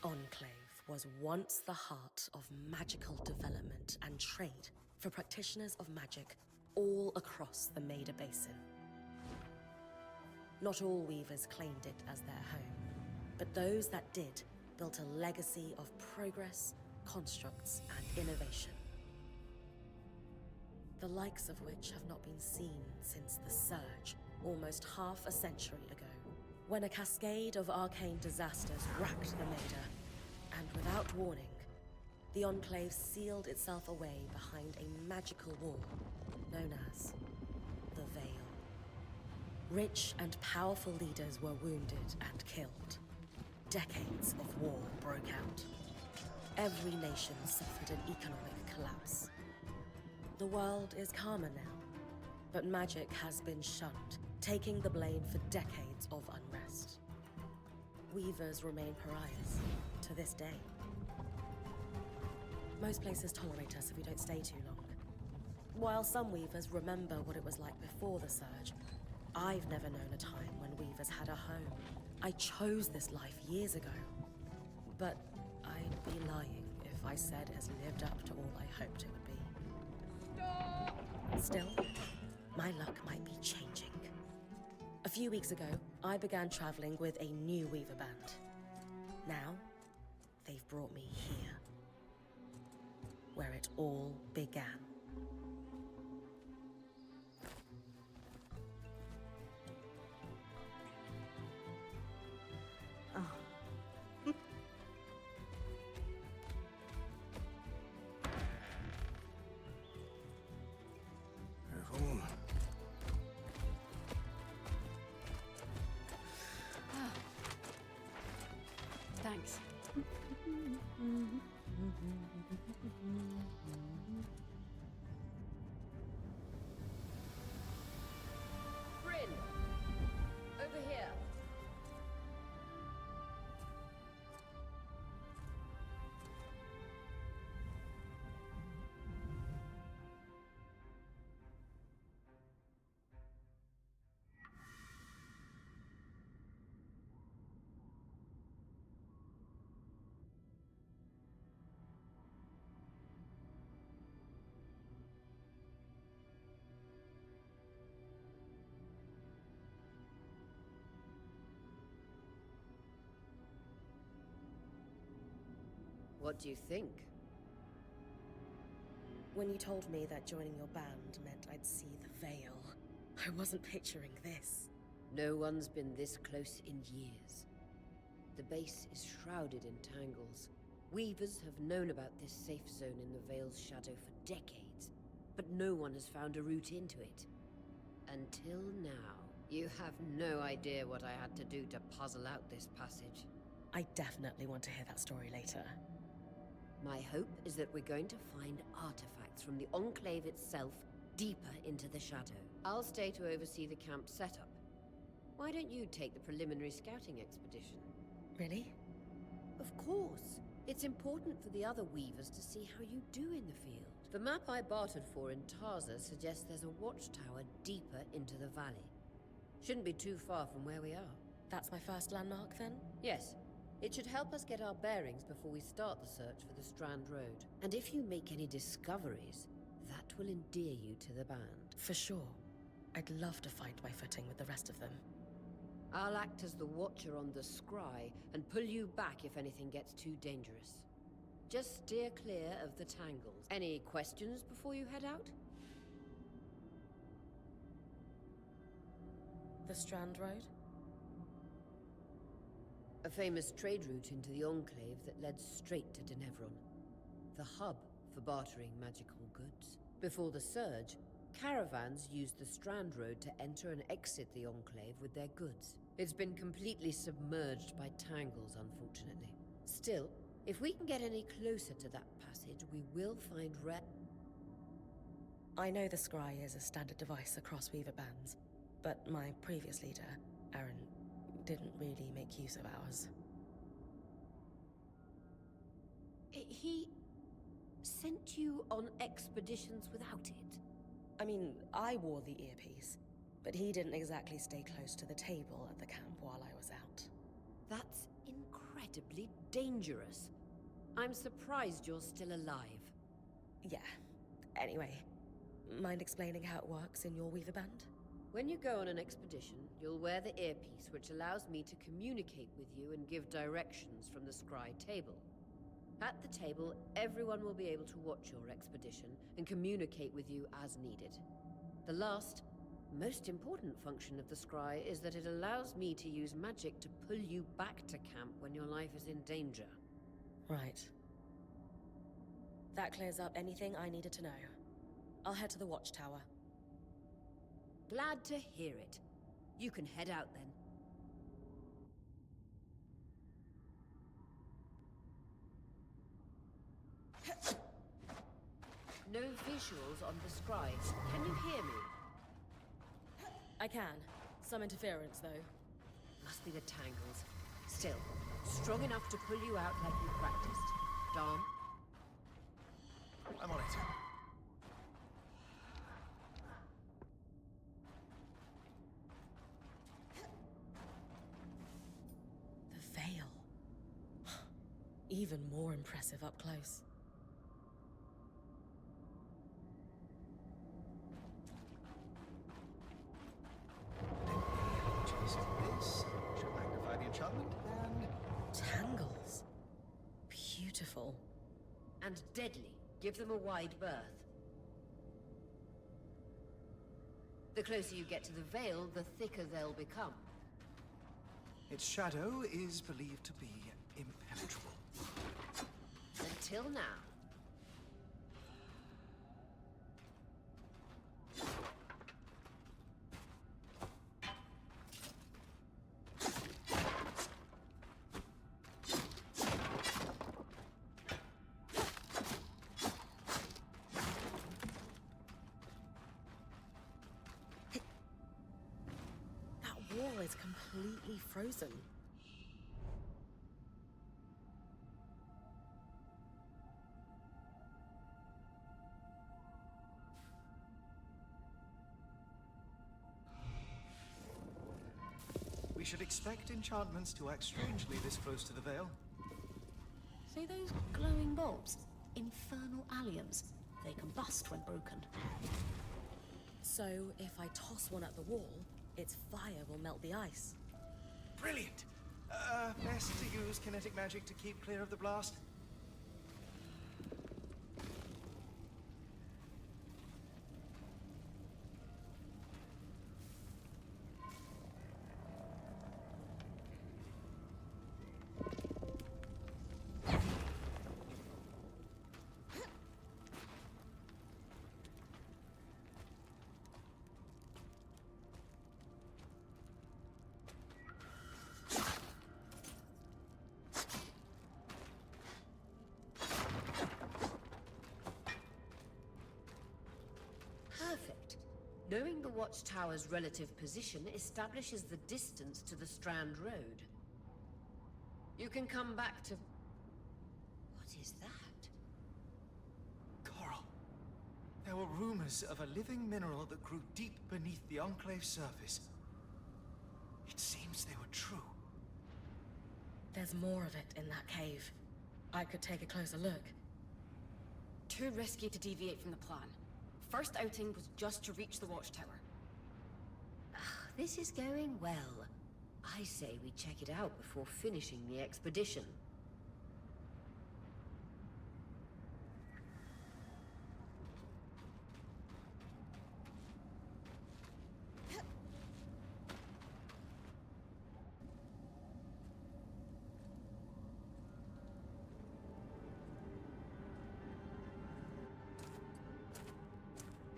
Enclave was once the heart of magical development and trade for practitioners of magic all across the Maida Basin. Not all weavers claimed it as their home, but those that did built a legacy of progress, constructs, and innovation. The likes of which have not been seen since the Surge, almost half a century ago, when a cascade of arcane disasters racked the Maida, and without warning, the Enclave sealed itself away behind a magical wall known as the Veil. Rich and powerful leaders were wounded and killed. Decades of war broke out. Every nation suffered an economic collapse. The world is calmer now, but magic has been shunned, taking the blame for decades of unrest. Weavers remain pariahs to this day. Most places tolerate us if we don't stay too long. While some weavers remember what it was like before the Surge, I've never known a time when weavers had a home. I chose this life years ago, but I'd be lying if I said it has lived up to all I hoped it would be. Stop! Still, my luck might be changing. A few weeks ago, I began traveling with a new weaver band. Now, they've brought me here, where it all began. Oh. Careful. Thanks. Brynn! Over here. What do you think? When you told me that joining your band meant I'd see the Veil, I wasn't picturing this. No one's been this close in years. The base is shrouded in tangles. Weavers have known about this safe zone in the Veil's shadow for decades, but no one has found a route into it. Until now. You have no idea what I had to do to puzzle out this passage. I definitely want to hear that story later. My hope is that we're going to find artifacts from the Enclave itself deeper into the shadow. I'll stay to oversee the camp setup. Why don't you take the preliminary scouting expedition? Really? Of course. It's important for the other weavers to see how you do in the field. The map I bartered for in Tarza suggests there's a watchtower deeper into the valley. Shouldn't be too far from where we are. That's my first landmark, then? Yes. It should help us get our bearings before we start the search for the Strand Road. And if you make any discoveries, that will endear you to the band. For sure. I'd love to find my footing with the rest of them. I'll act as the watcher on the scry and pull you back if anything gets too dangerous. Just steer clear of the tangles. Any questions before you head out? The Strand Road? A famous trade route into the Enclave that led straight to Denevron. The hub for bartering magical goods. Before the Surge, caravans used the Strand Road to enter and exit the Enclave with their goods. It's been completely submerged by tangles, unfortunately. Still, if we can get any closer to that passage, we will find I know the scry is a standard device across weaver bands, but my previous leader, Aaron, didn't really make use of ours. He sent you on expeditions without it? I mean, I wore the earpiece, but he didn't exactly stay close to the table at the camp while I was out. That's incredible. incredibly dangerous. I'm surprised you're still alive. Yeah. Anyway, mind explaining how it works in your Weaver Band? When you go on an expedition, you'll wear the earpiece which allows me to communicate with you and give directions from the scry table. At the table, everyone will be able to watch your expedition and communicate with you as needed. The last, most important function of the scry is that it allows me to use magic to pull you back to camp when your life is in danger. Right. That clears up anything I needed to know. I'll head to the watchtower. Glad to hear it. You can head out then. No visuals on the scry. Can you hear me? I can. Some interference, though. Must be the tangles. Still, strong enough to pull you out like you practiced. Dom? I'm on it. The veil. Even more impressive up close. Just this should magnify the enchantment, and Tangles. Beautiful. And deadly. Give them a wide berth. The closer you get to the veil, the thicker they'll become. its shadow is believed to be impenetrable. Until now. That wall is completely frozen. We should expect enchantments to act strangely this close to the veil. See those glowing bulbs? Infernal alliums. They combust when broken. So, if I toss one at the wall, its fire will melt the ice. Brilliant! Best to use kinetic magic to keep clear of the blast. Perfect. Knowing the watchtower's relative position establishes the distance to the Strand Road. You can come back to... What is that? Coral. There were rumors of a living mineral that grew deep beneath the Enclave surface. It seems they were true. There's more of it in that cave. I could take a closer look. Too risky to deviate from the plan. First outing was just to reach the watchtower. This is going well. I say we check it out before finishing the expedition.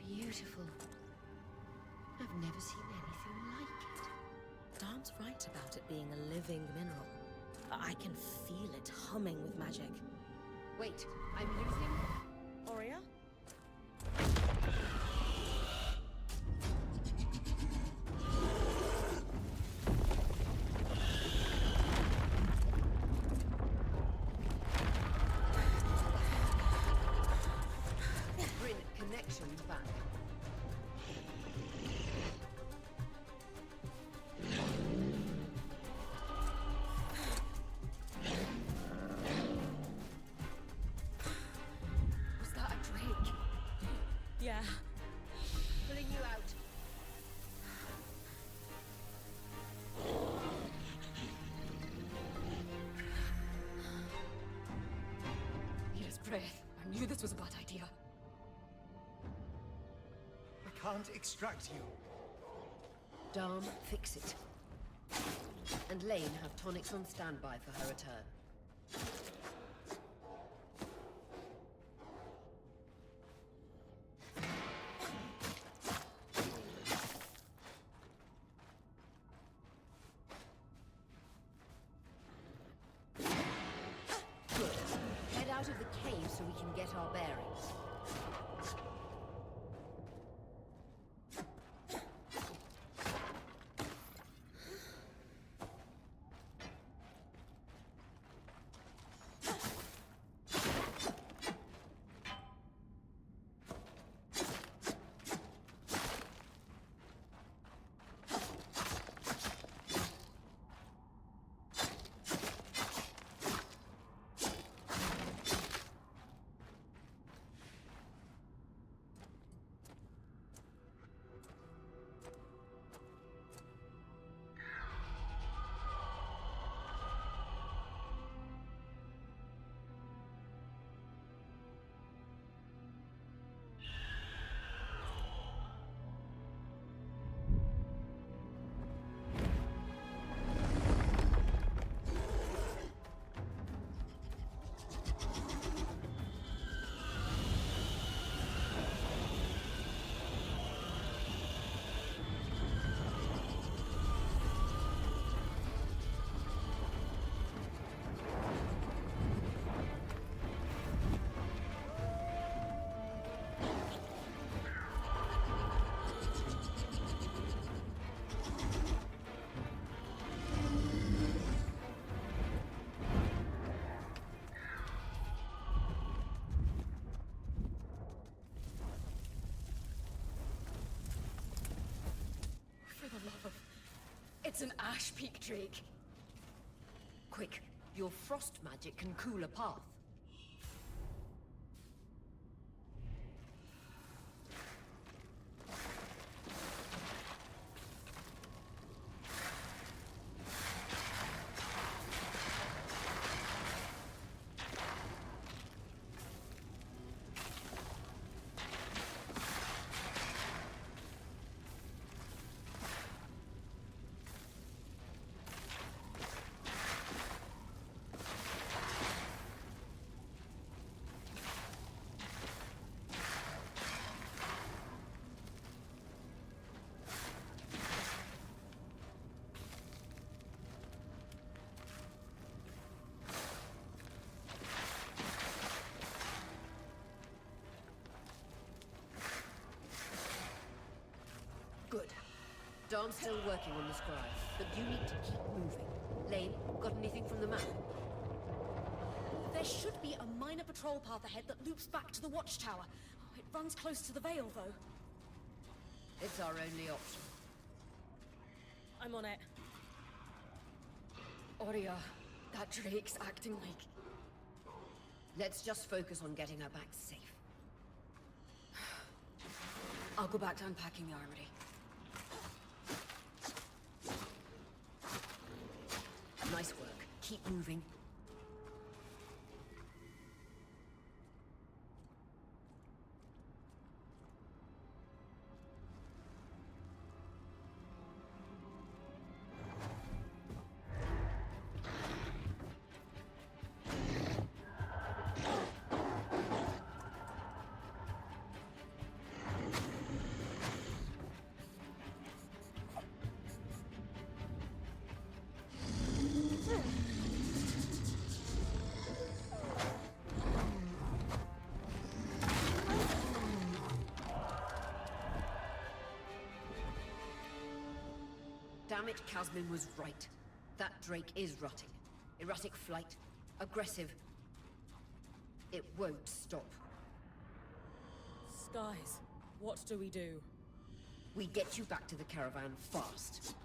Beautiful. I've never seen anything like it. Dom's right about it being a living mineral. I can feel it humming with magic. Wait, I'm losing... Aurea? Brynn, connection back. this was a bad idea. I can't extract you. Darm, fix it. And Lane have tonics on standby for her return. Good. Head out of the cave so we can get our bearings. It's an ash peak drake. Quick, your frost magic can cool a path. Good. Darm's still working on the scribe, but you need to keep moving. Lane, got anything from the map? There should be a minor patrol path ahead that loops back to the watchtower. Oh, it runs close to the Vale, though. It's our only option. I'm on it. Aurea, that drake's acting like... Let's just focus on getting her back safe. I'll go back to unpacking the armory. Nice work. Keep moving. Damn it, Casmin was right. That drake is rutting. Erratic flight. Aggressive. It won't stop. Skies, what do we do? We get you back to the caravan fast.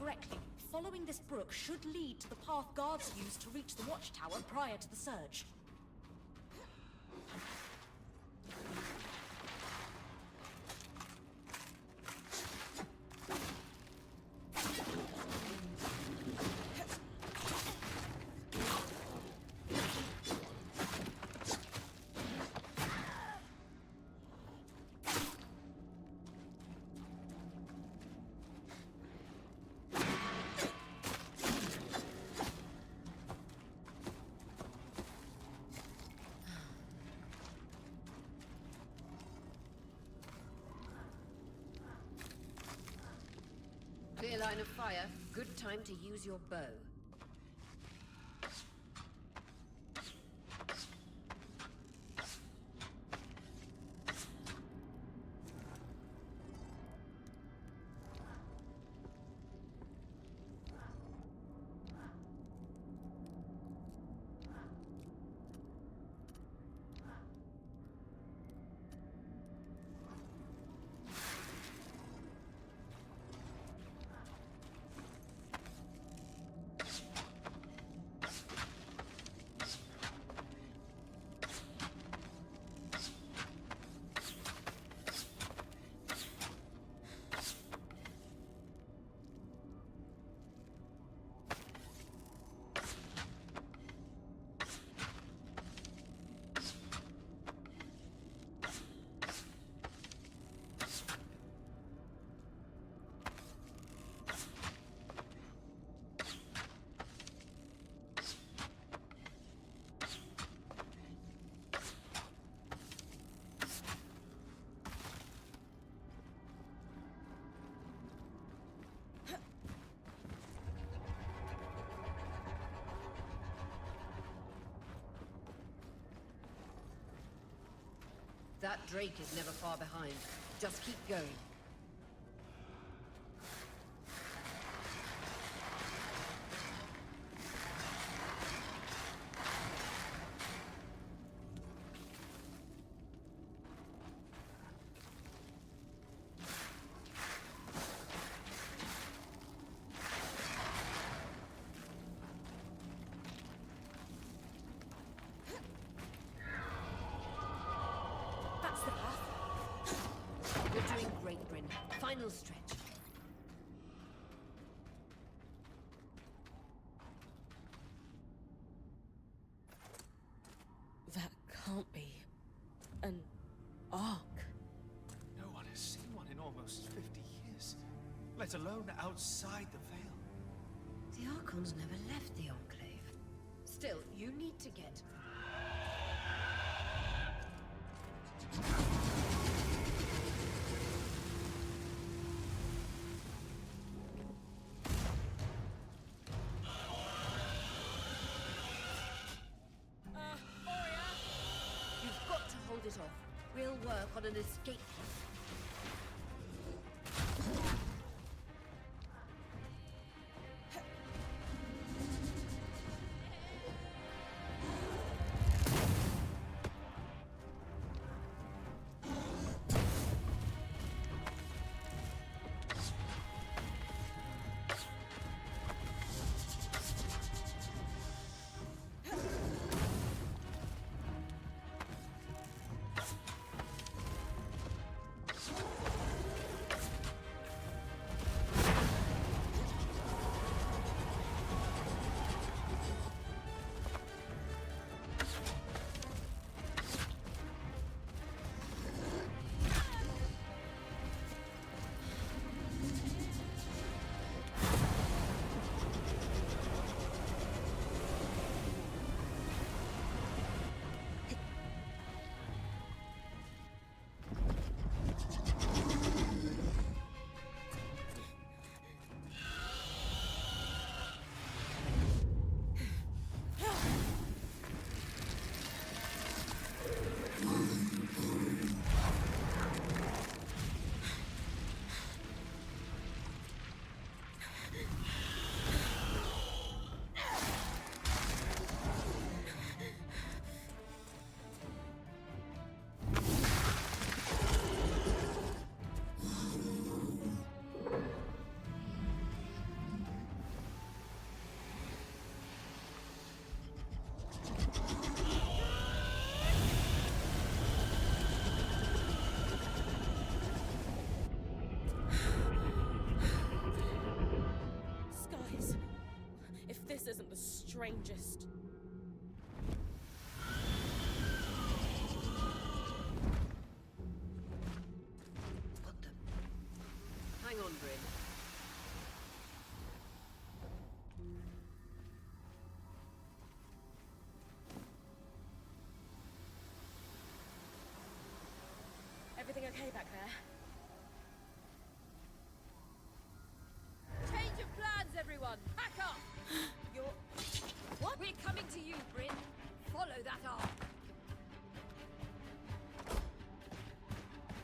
correctly, following this brook should lead to the path guards used to reach the watchtower prior to the surge. Clear line of fire. Good time to use your bow. That Drake is never far behind. Just keep going. That's the path. You're doing great, Brynn. Final stretch. That can't be an arc. No one has seen one in almost 50 years, let alone outside the Veil. The Archons never left the Enclave. Still, you need to get... You've got to hold it off. We'll work on an escape plan. just... Put them. Hang on, Brynn. Everything okay back there? Change of plans, everyone! Pack up! You're... What? We're coming to you, Brynn. Follow that arc.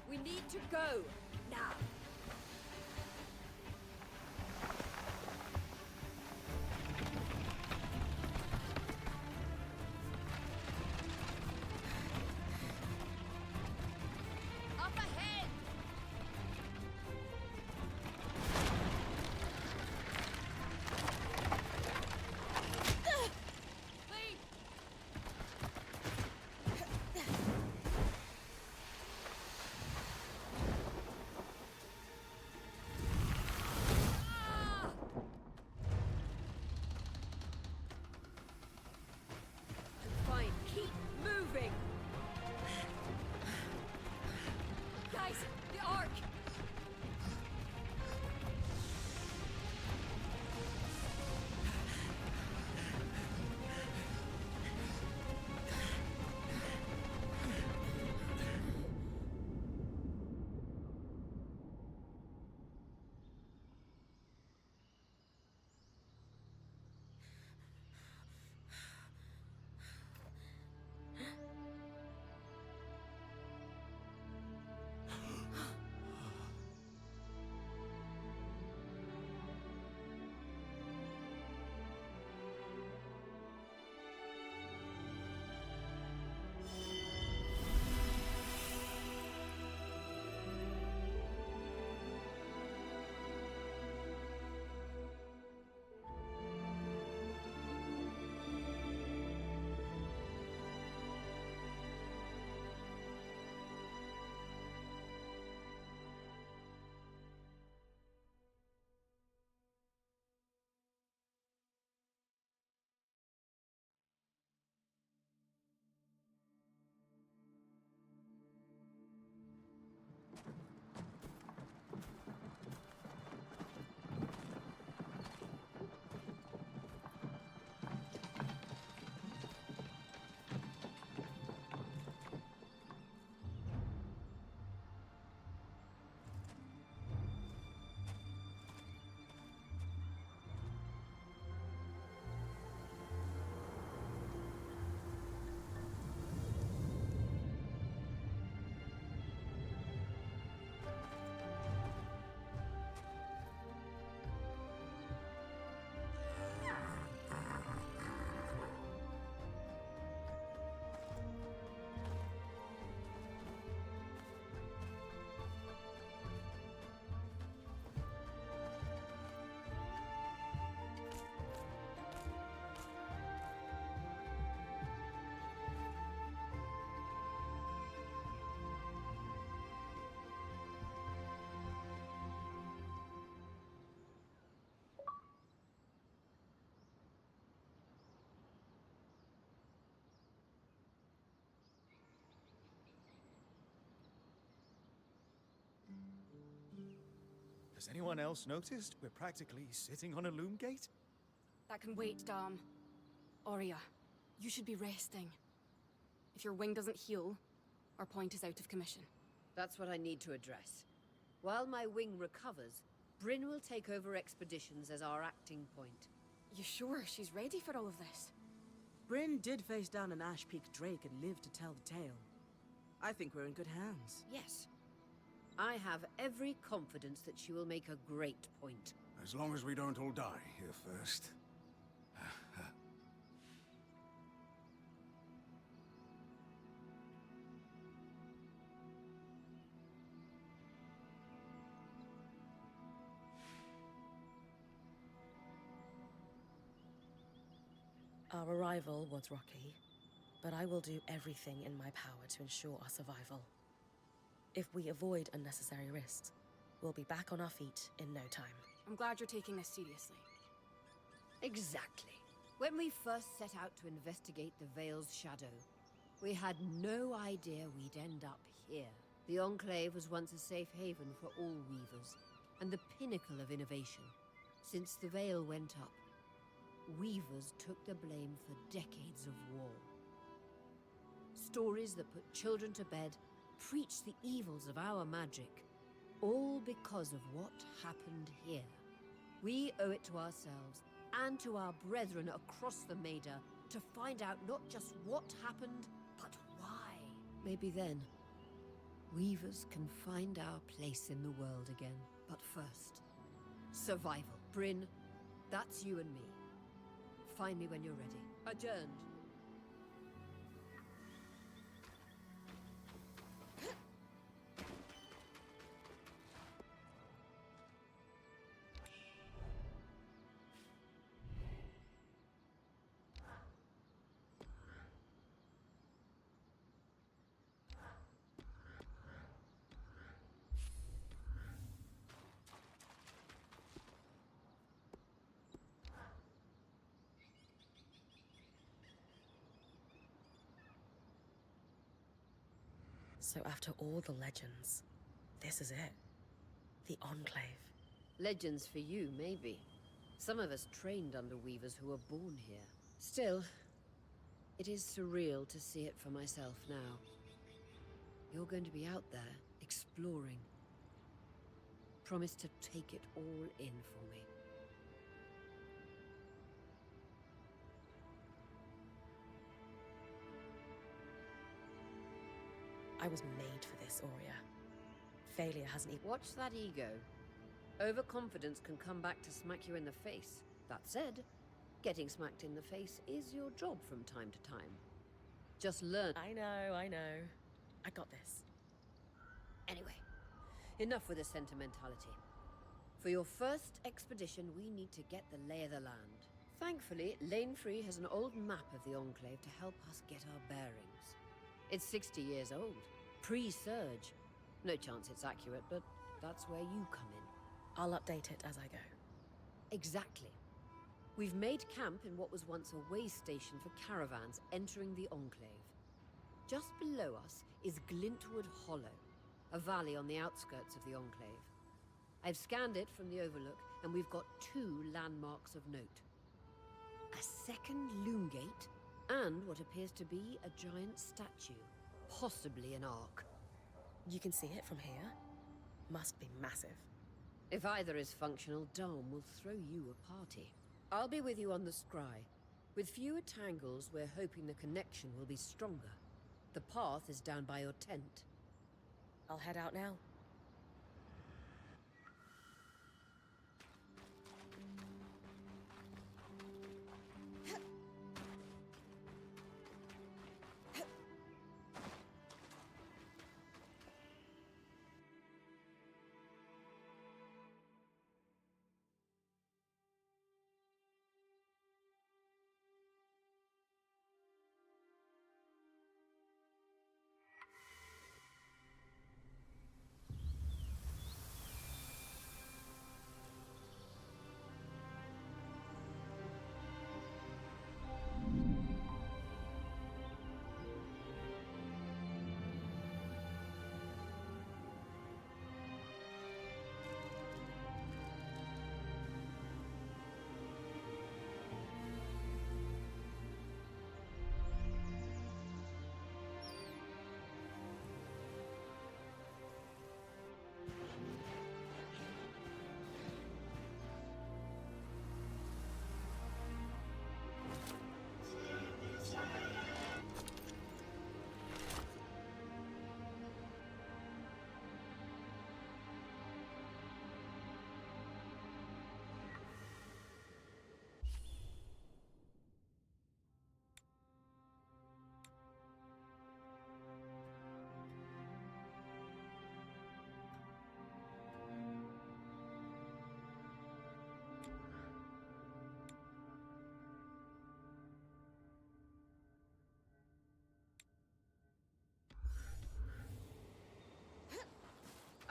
We need to go. Now. Up ahead! Lead! Ah! Fine, keep moving! Guys, the arc! Has anyone else noticed we're practically sitting on a loom gate? That can wait, Dom. Aurea, you should be resting. If your wing doesn't heal, our point is out of commission. That's what I need to address. While my wing recovers, Brynn will take over expeditions as our acting point. You sure she's ready for all of this? Brynn did face down an Ash Peak Drake and lived to tell the tale. I think we're in good hands. Yes. I have every confidence that she will make a great point. As long as we don't all die here first. Our arrival was rocky, but I will do everything in my power to ensure our survival. If we avoid unnecessary risks, we'll be back on our feet in no time. I'm glad you're taking this seriously. Exactly. When we first set out to investigate the Veil's shadow, we had no idea we'd end up here. The Enclave was once a safe haven for all Weavers, and the pinnacle of innovation. Since the Veil went up, Weavers took the blame for decades of war. Stories that put children to bed, preached the evils of our magic, all because of what happened here. We owe it to ourselves and to our brethren across the Maida to find out not just what happened, but why. Maybe then, Weavers can find our place in the world again. But first, survival. Brynn, that's you and me. Find me when you're ready. Adjourned. So after all the legends, this is it. The Enclave. Legends for you, maybe. Some of us trained under Weavers who were born here. Still, it is surreal to see it for myself now. You're going to be out there, exploring. Promise to take it all in for me. I was made for this, Aurea. Failure hasn't even... Watch that ego. Overconfidence can come back to smack you in the face. That said, getting smacked in the face is your job from time to time. Just learn. I know. I got this. Anyway, enough with the sentimentality. For your first expedition, we need to get the lay of the land. Thankfully, Lane Free has an old map of the Enclave to help us get our bearings. It's 60 years old. Pre-Surge. No chance it's accurate, but that's where you come in. I'll update it as I go. Exactly. We've made camp in what was once a way station for caravans entering the Enclave. Just below us is Glintwood Hollow, a valley on the outskirts of the Enclave. I've scanned it from the Overlook, and we've got 2 landmarks of note. A second loom gate, and what appears to be a giant statue. Possibly an ark. You can see it from here? Must be massive. If either is functional, Dom will throw you a party. I'll be with you on the scry. With fewer tangles, we're hoping the connection will be stronger. The path is down by your tent. I'll head out now.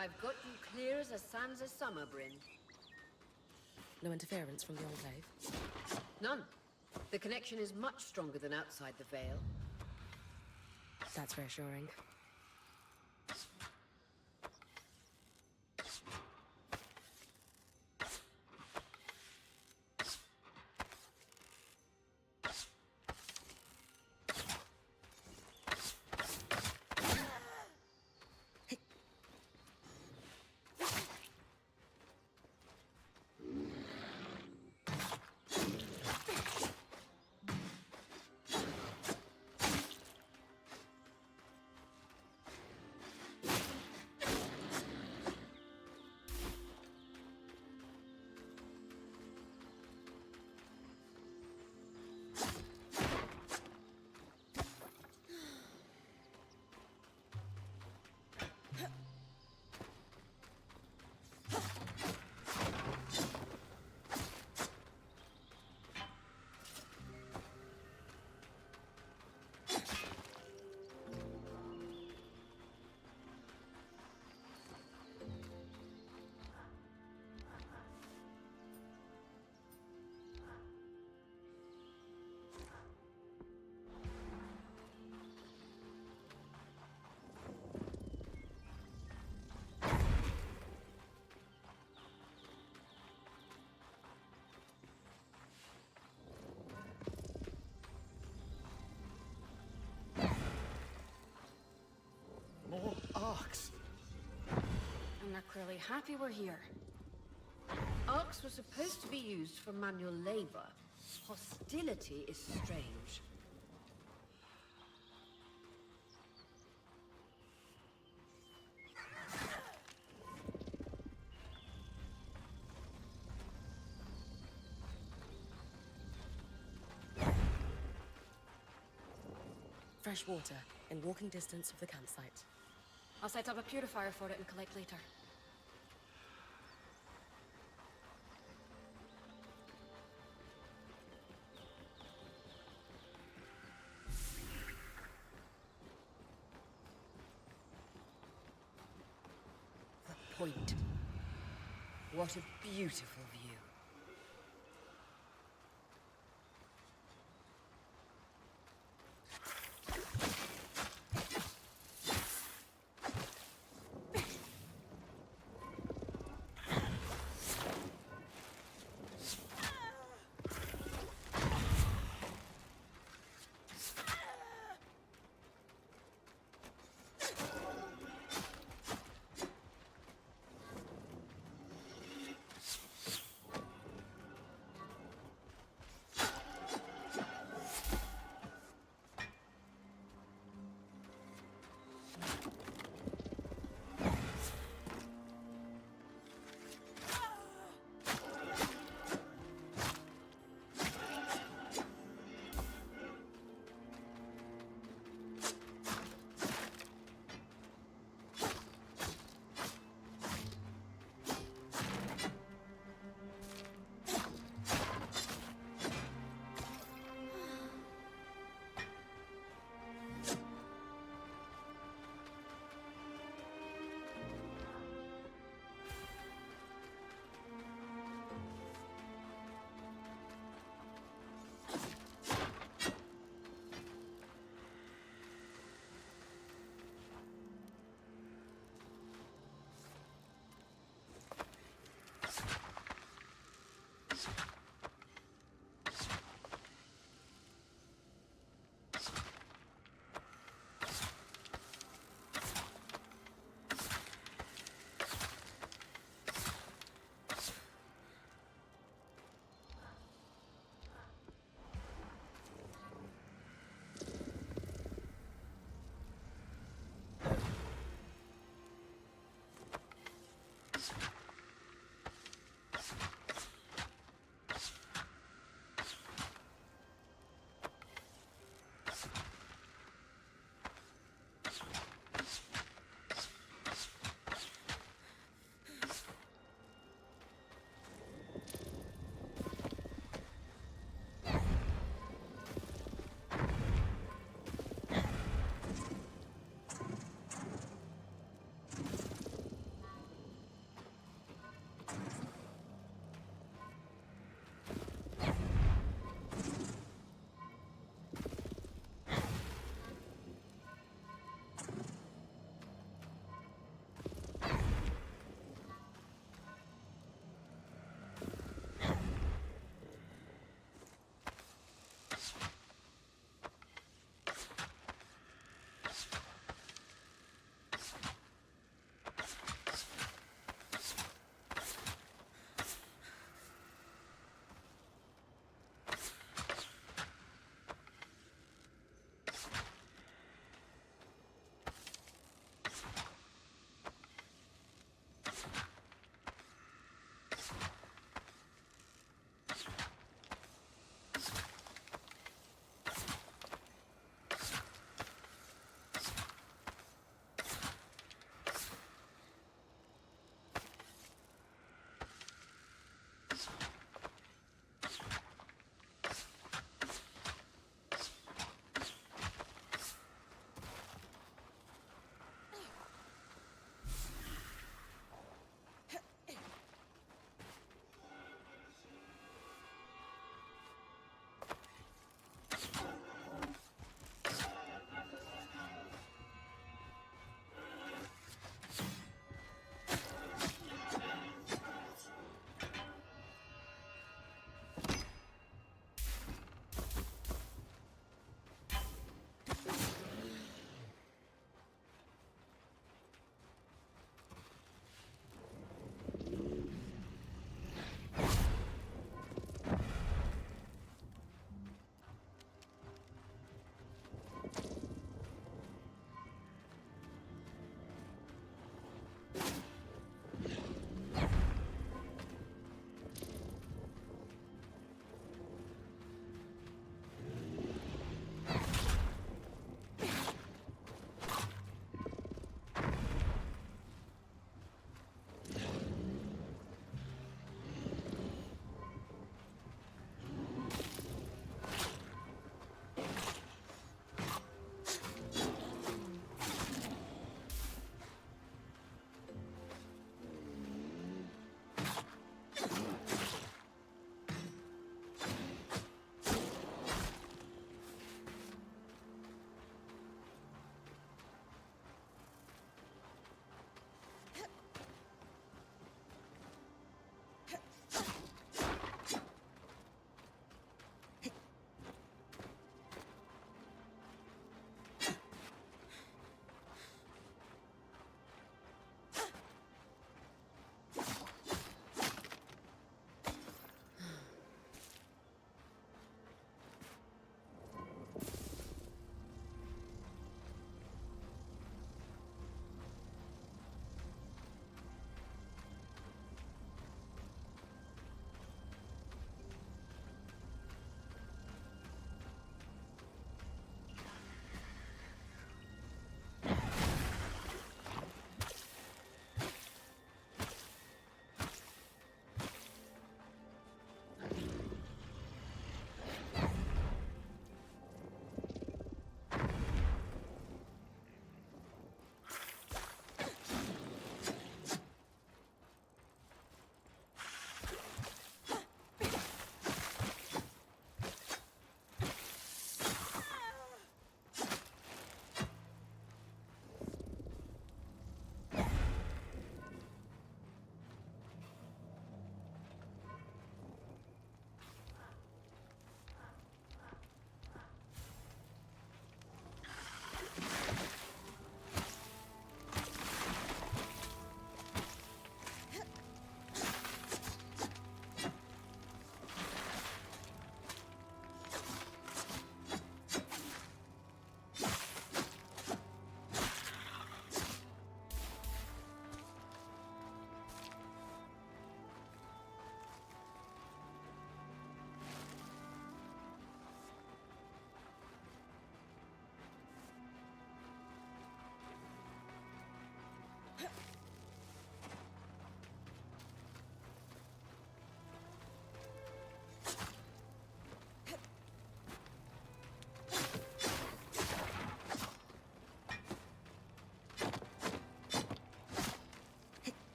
I've got you clear as a sands of summer, Brynn. No interference from the Enclave? None. The connection is much stronger than outside the Veil. That's reassuring. More arcs. And they're clearly happy we're here. Arcs were supposed to be used for manual labor. Hostility is strange. Fresh water, in walking distance of the campsite. I'll set up a purifier for it and collect later. The point. What a beautiful view.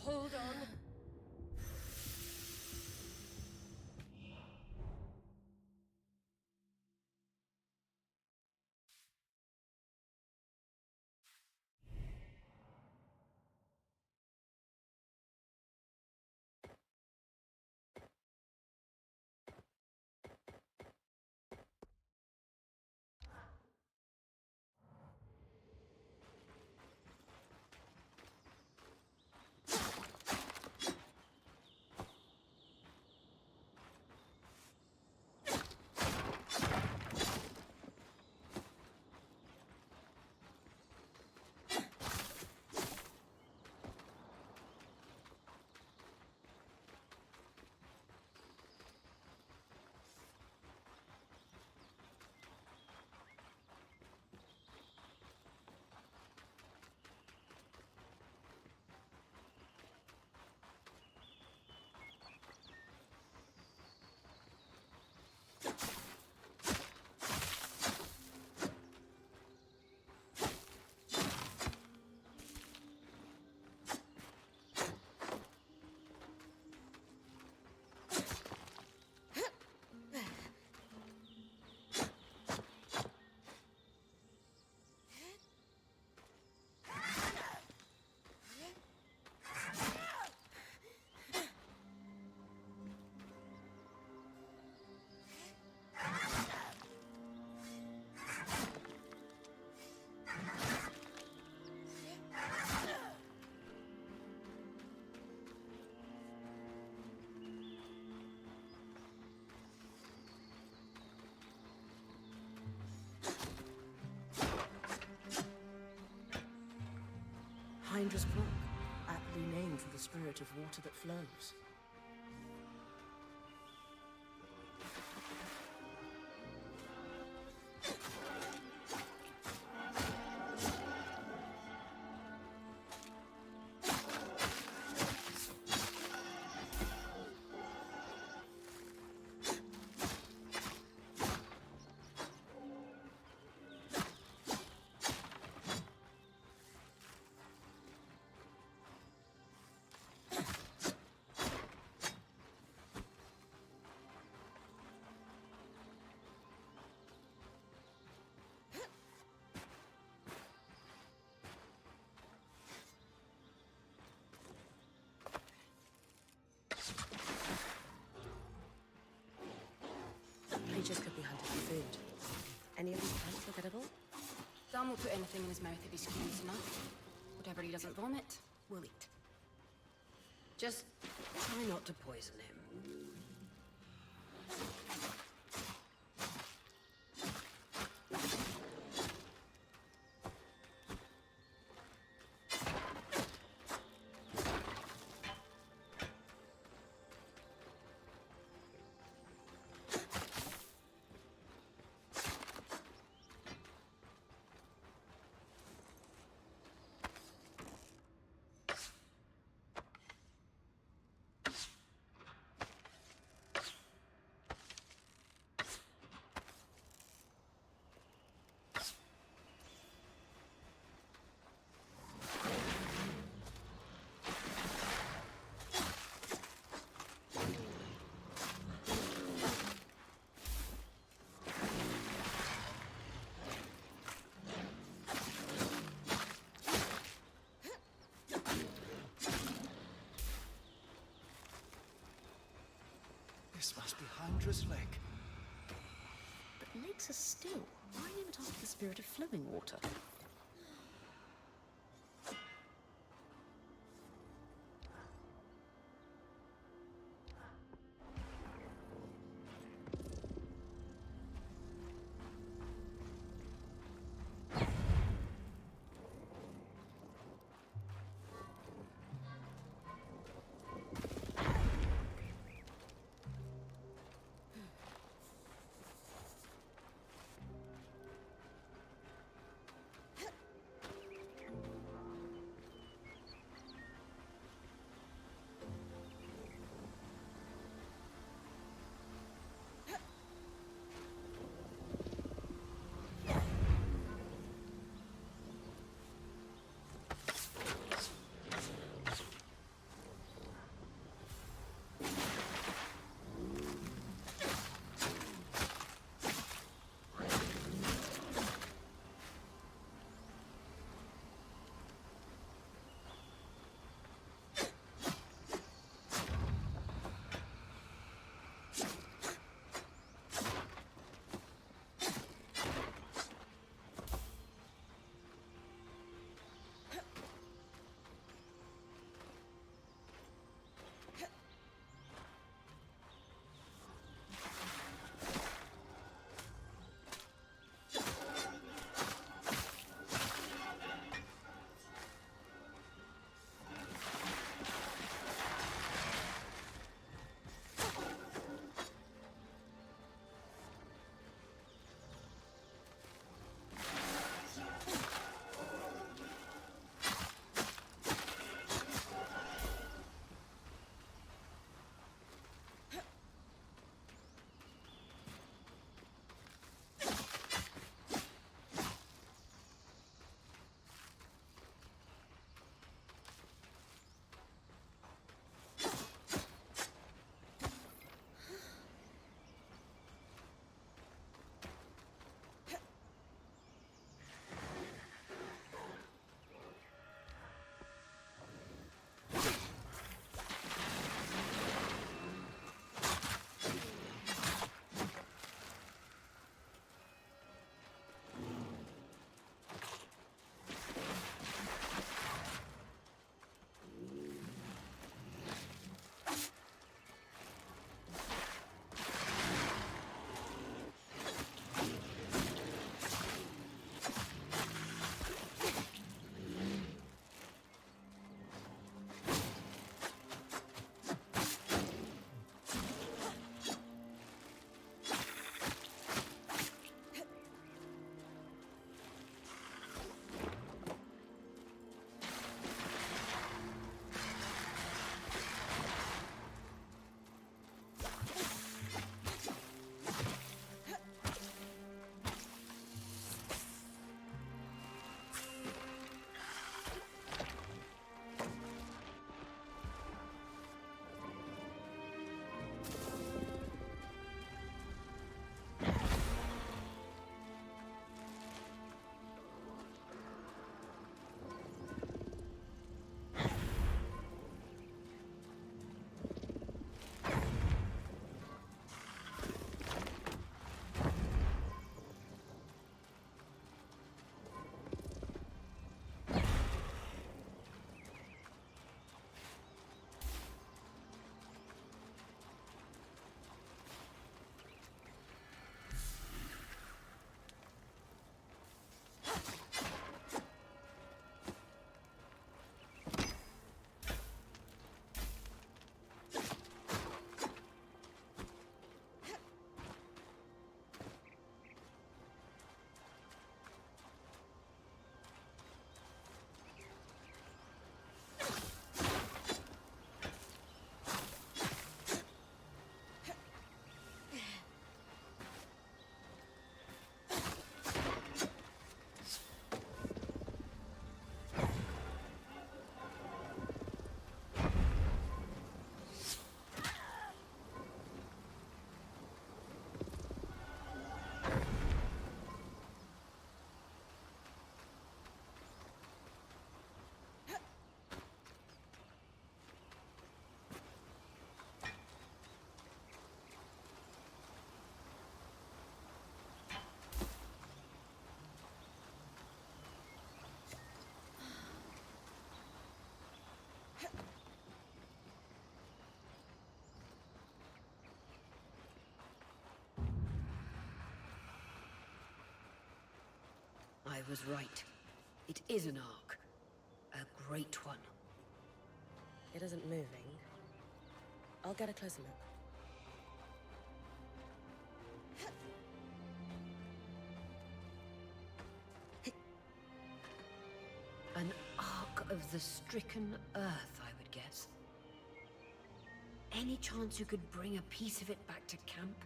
Hold on. Hydra's Brook, aptly named for the spirit of water that flows. Creatures could be hunted for food. Any of these plants look edible? Dom will put anything in his mouth if he's curious enough. Whatever he doesn't vomit, we'll eat. Just try not to poison him. This must be Hydra's lake. But lakes are still. Why name it after the spirit of flowing water? I was right. It is an arc. A great one. It isn't moving. I'll get a closer look. An arc of the stricken earth, I would guess. Any chance you could bring a piece of it back to camp?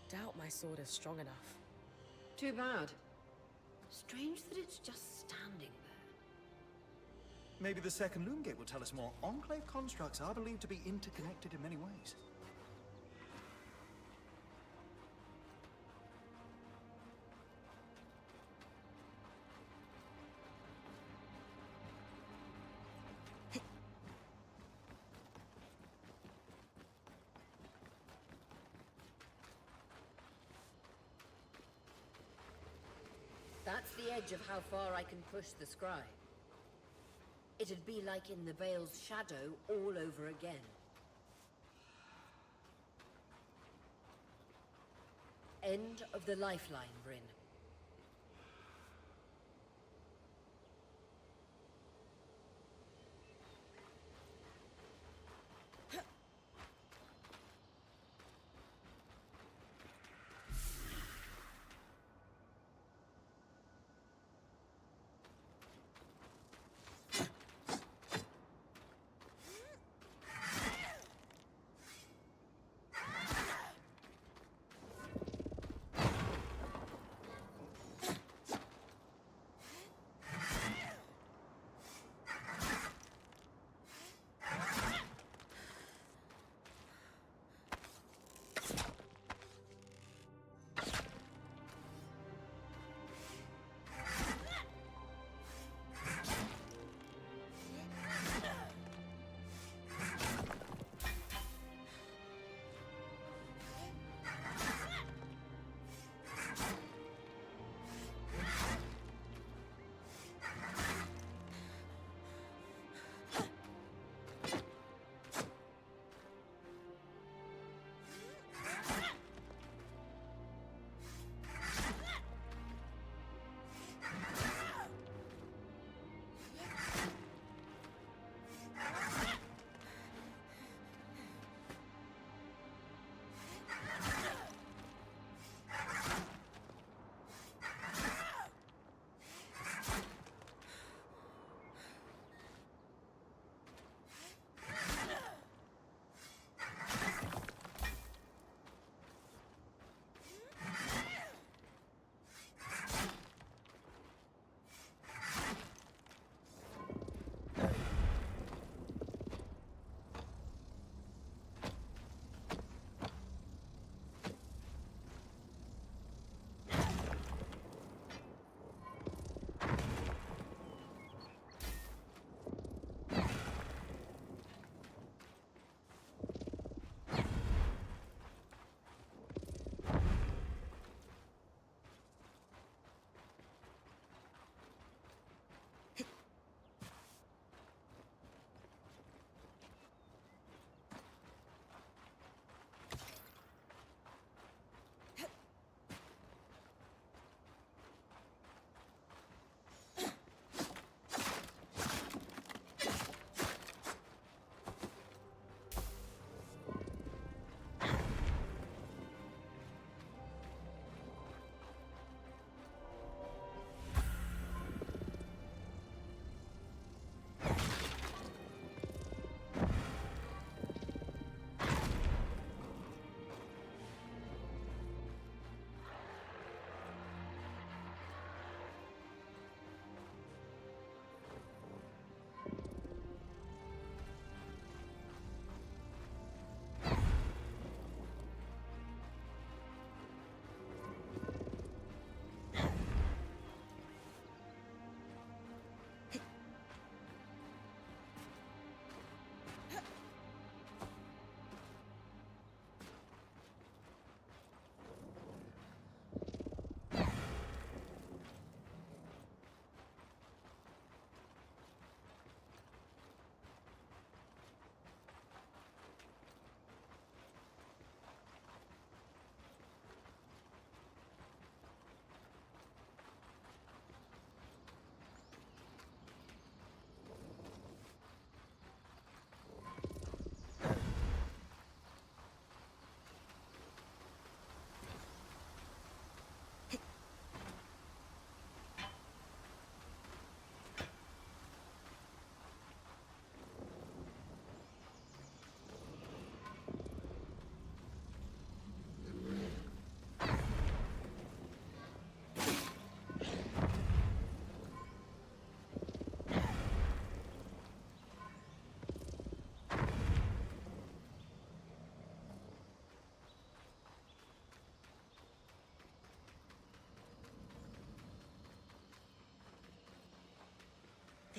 Doubt my sword is strong enough. Too bad. Strange that it's just standing there. Maybe the second loom gate will tell us more. Enclave constructs are believed to be interconnected in many ways. That's the edge of how far I can push the scry. It'd be like in the Veil's shadow all over again. End of the lifeline, Brynn.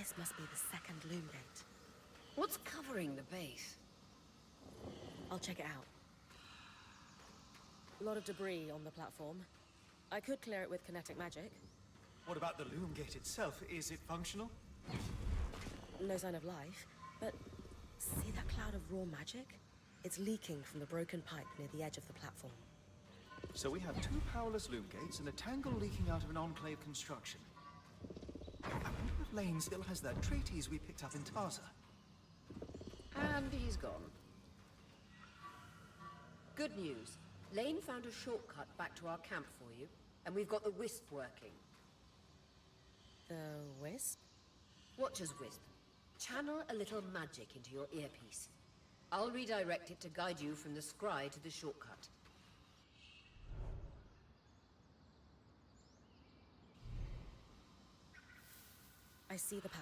This must be the second loom gate. What's covering the base? I'll check it out. A lot of debris on the platform. I could clear it with kinetic magic. What about the loom gate itself? Is it functional? No sign of life, but see that cloud of raw magic? It's leaking from the broken pipe near the edge of the platform. So we have two powerless loom gates and a tangle leaking out of an Enclave construction. I wonder if Lane still has that treatise we picked up in Taza. And he's gone. Good news. Lane found a shortcut back to our camp for you, and we've got the Wisp working. The wisp? Watcher's Wisp. Channel a little magic into your earpiece. I'll redirect it to guide you from the scry to the shortcut. I see the path.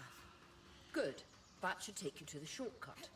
Good. That should take you to the shortcut.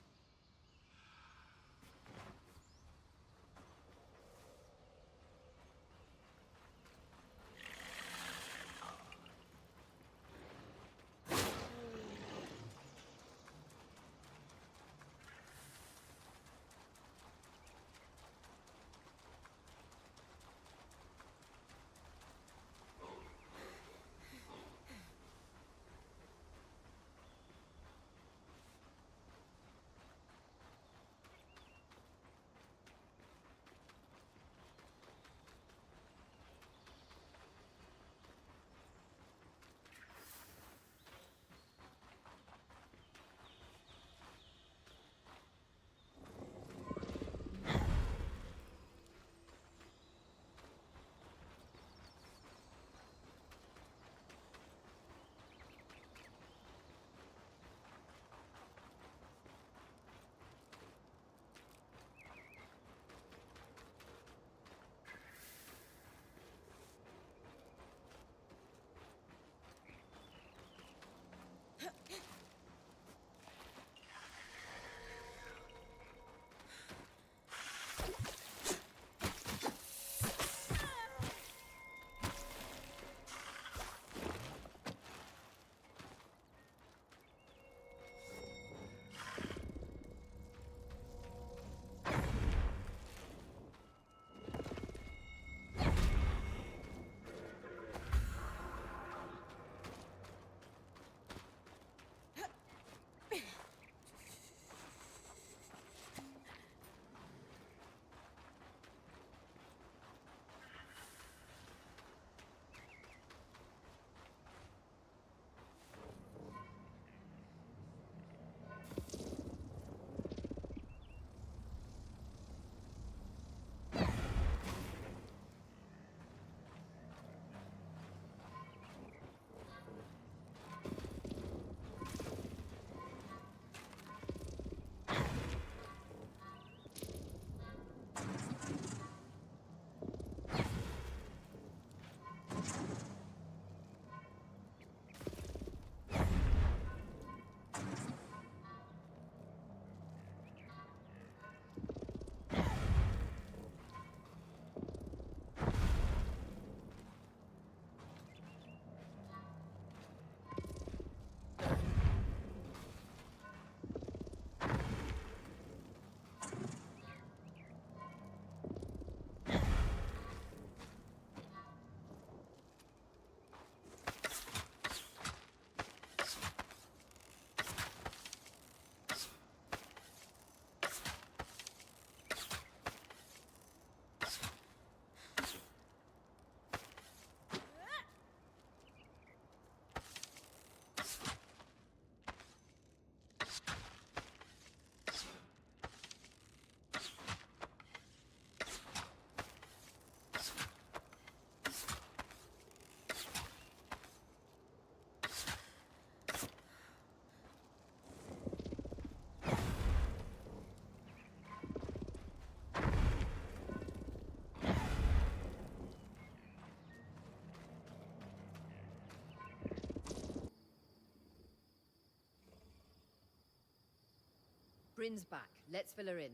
Brynn's back. Let's fill her in.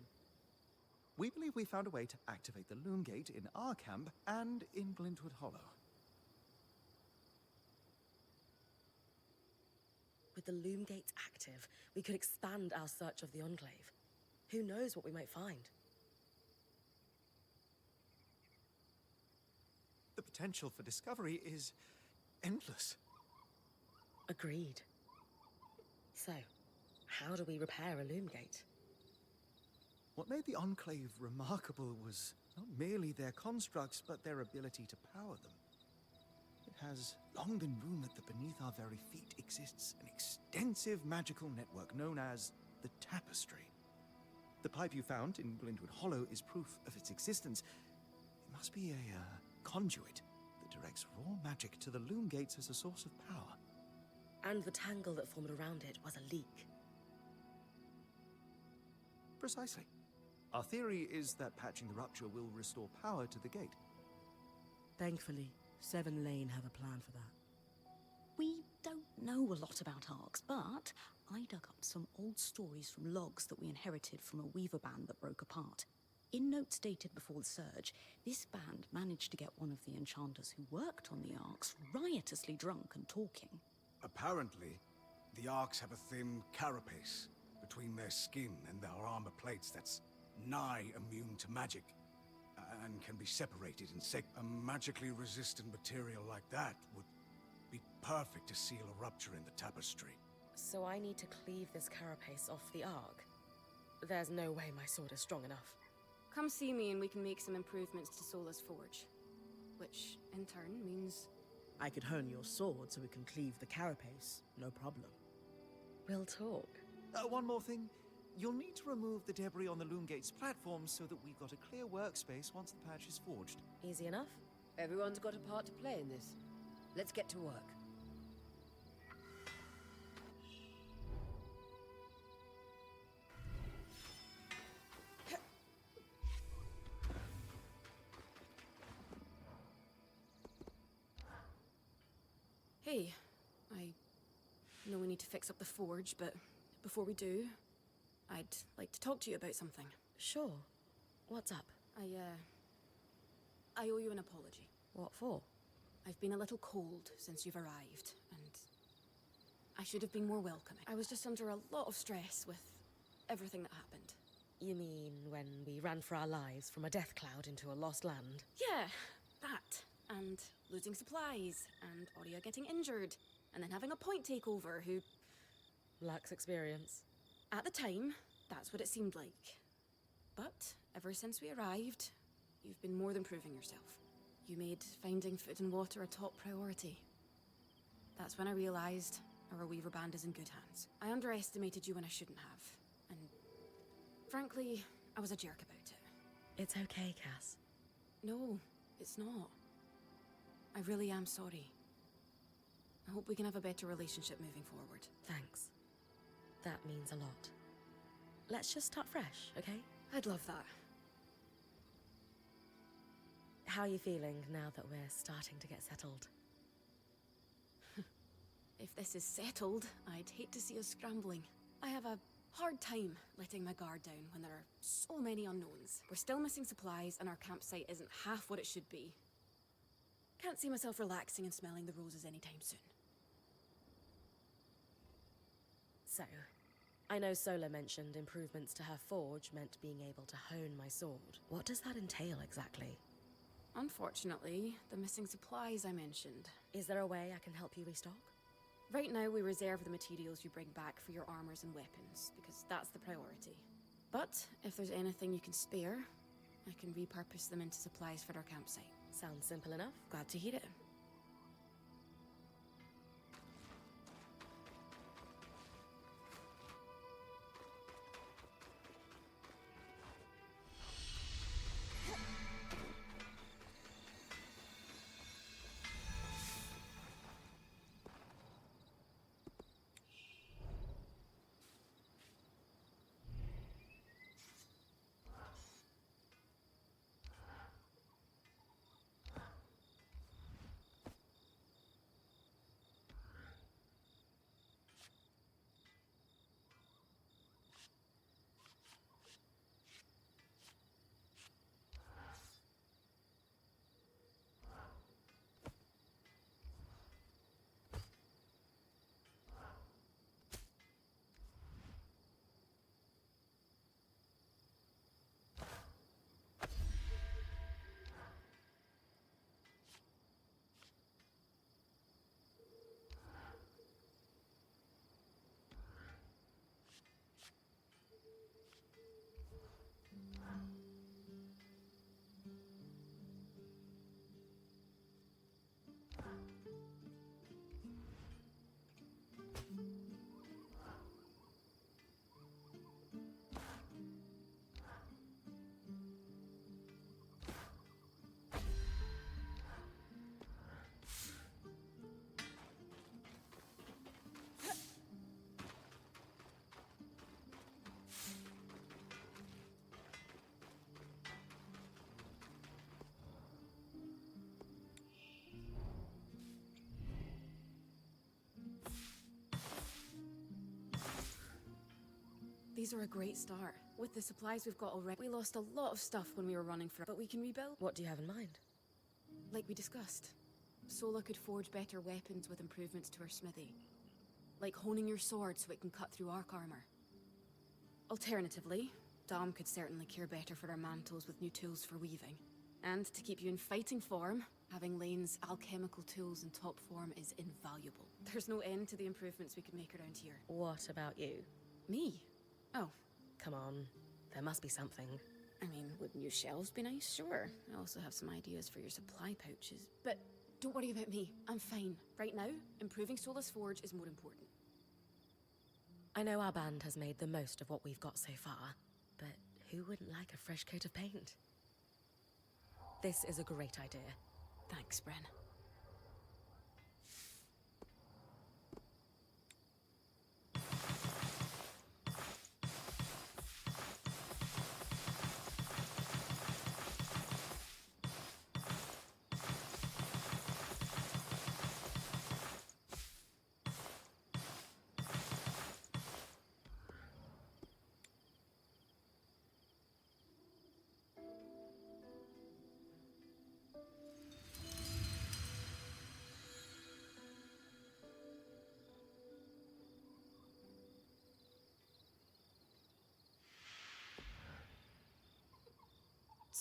We believe we found a way to activate the loom gate in our camp and in Glintwood Hollow. With the loom gates active, we could expand our search of the Enclave. Who knows what we might find? The potential for discovery is endless. Agreed. So, how do we repair a loom gate? What made the Enclave remarkable was not merely their constructs, but their ability to power them. It has long been rumored that beneath our very feet exists an extensive magical network known as the Tapestry. The pipe you found in Glintwood Hollow is proof of its existence. It must be a conduit that directs raw magic to the loom gates as a source of power. And the tangle that formed around it was a leak. Precisely. Our theory is that patching the rupture will restore power to the gate. Thankfully, Seven Lane have a plan for that. We don't know a lot about arcs, but I dug up some old stories from logs that we inherited from a weaver band that broke apart. In notes dated before the Surge, this band managed to get one of the enchanters who worked on the arcs riotously drunk and talking. Apparently, the Arcs have a thin carapace between their skin and their armor plates that's nigh immune to magic, and can be separated in A magically resistant material like that would be perfect to seal a rupture in the Tapestry. So I need to cleave this carapace off the Arc. There's no way my sword is strong enough. Come see me and we can make some improvements to Sola's forge. Which, in turn, means... I could hone your sword so we can cleave the carapace, no problem. We'll talk. One more thing. You'll need to remove the debris on the loom gate's platform so that we've got a clear workspace once the patch is forged. Easy enough? Everyone's got a part to play in this. Let's get to work. Hey, I know we need to fix up the forge, but before we do, I'd like to talk to you about something. Sure. What's up? I owe you an apology. What for? I've been a little cold since you've arrived, and I should have been more welcoming. I was just under a lot of stress with everything that happened. You mean when we ran for our lives from a death cloud into a lost land? Yeah, that. And losing supplies, and Aurea getting injured, and then having a point takeover who... Lacks experience. At the time, that's what it seemed like. But ever since we arrived, you've been more than proving yourself. You made finding food and water a top priority. That's when I realized our Weaver Band is in good hands. I underestimated you when I shouldn't have. And frankly, I was a jerk about it. It's okay, Cass. No, it's not. I really am sorry. I hope we can have a better relationship moving forward. Thanks. That means a lot. Let's just start fresh, okay? I'd love that. How are you feeling now that we're starting to get settled? If this is settled, I'd hate to see us scrambling. I have a hard time letting my guard down when there are so many unknowns. We're still missing supplies and our campsite isn't half what it should be. Can't see myself relaxing and smelling the roses anytime soon. So, I know Sola mentioned improvements to her forge meant being able to hone my sword. What does that entail exactly? Unfortunately, the missing supplies I mentioned. Is there a way I can help you restock? Right now, we reserve the materials you bring back for your armors and weapons, because that's the priority. But if there's anything you can spare, I can repurpose them into supplies for our campsite. Sounds simple enough. Glad to hear it. These are a great start. With the supplies we've got already, we lost a lot of stuff when we were running for it, but we can rebuild. What do you have in mind? Like we discussed, Sola could forge better weapons with improvements to her smithy. Like honing your sword so it can cut through arc armor. Alternatively, Dom could certainly care better for our mantles with new tools for weaving. And to keep you in fighting form, having Lane's alchemical tools in top form is invaluable. There's no end to the improvements we could make around here. What about you? Me? Oh, Come on, there must be something. I mean, would new shelves be nice? Sure. I also have some ideas for your supply pouches. But don't worry about me. I'm fine. Right now, improving Sola's forge is more important. I know our band has made the most of what we've got so far, but who wouldn't like a fresh coat of paint? This is a great idea. Thanks, Brynn.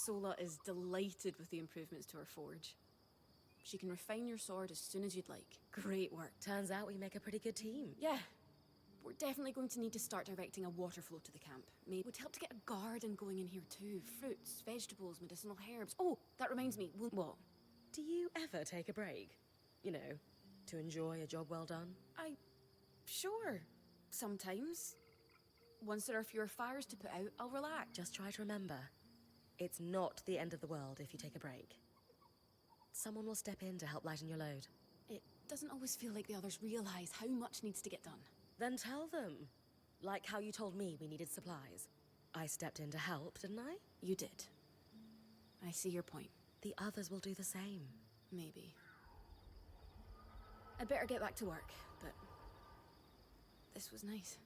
Sola is delighted with the improvements to her forge. She can refine your sword as soon as you'd like. Great work. Turns out we make a pretty good team. Yeah. We're definitely going to need to start directing a water flow to the camp. Maybe it would help to get a garden going in here too. Fruits, vegetables, medicinal herbs. Oh, that reminds me. What? Do you ever take a break? You know, to enjoy a job well done? Sure. Sometimes. Once there are fewer fires to put out, I'll relax. Just try to remember, it's not the end of the world if you take a break. Someone will step in to help lighten your load. It doesn't always feel like the others realize how much needs to get done. Then tell them. Like how you told me we needed supplies. I stepped in to help, didn't I? You did. I see your point. The others will do the same. Maybe. I'd better get back to work, but this was nice.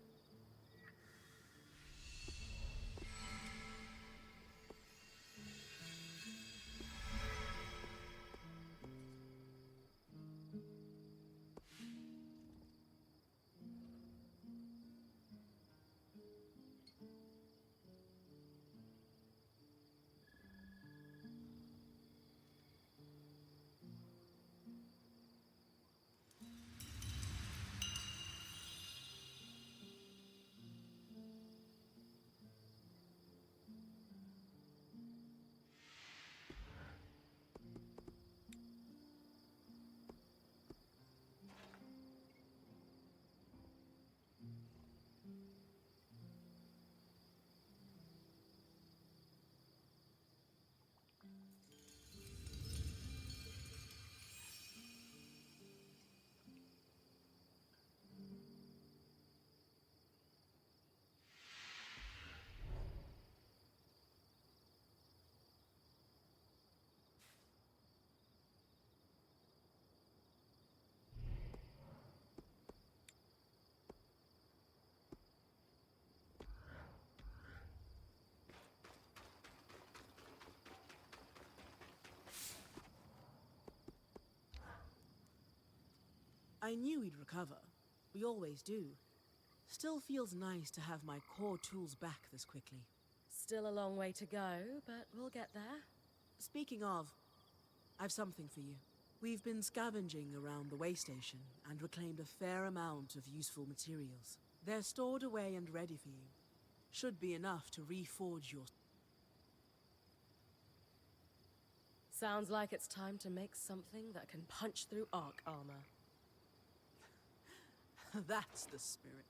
I knew we'd recover. We always do. Still feels nice to have my core tools back this quickly. Still a long way to go, but we'll get there. Speaking of, I've something for you. We've been scavenging around the way station and reclaimed a fair amount of useful materials. They're stored away and ready for you. Should be enough to reforge your... Sounds like it's time to make something that can punch through arc armor. That's the spirit.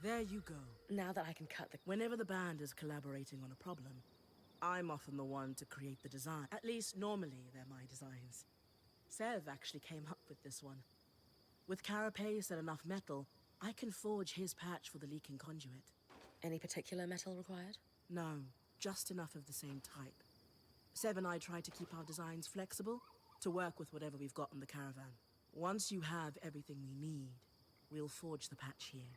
There you go. Now that I can cut the... Whenever the band is collaborating on a problem, I'm often the one to create the design. At least, normally, they're my designs. Sev actually came up with this one. With carapace and enough metal, I can forge his patch for the leaking conduit. Any particular metal required? No, just enough of the same type. Sev and I try to keep our designs flexible, to work with whatever we've got in the caravan. Once you have everything we need, we'll forge the patch here.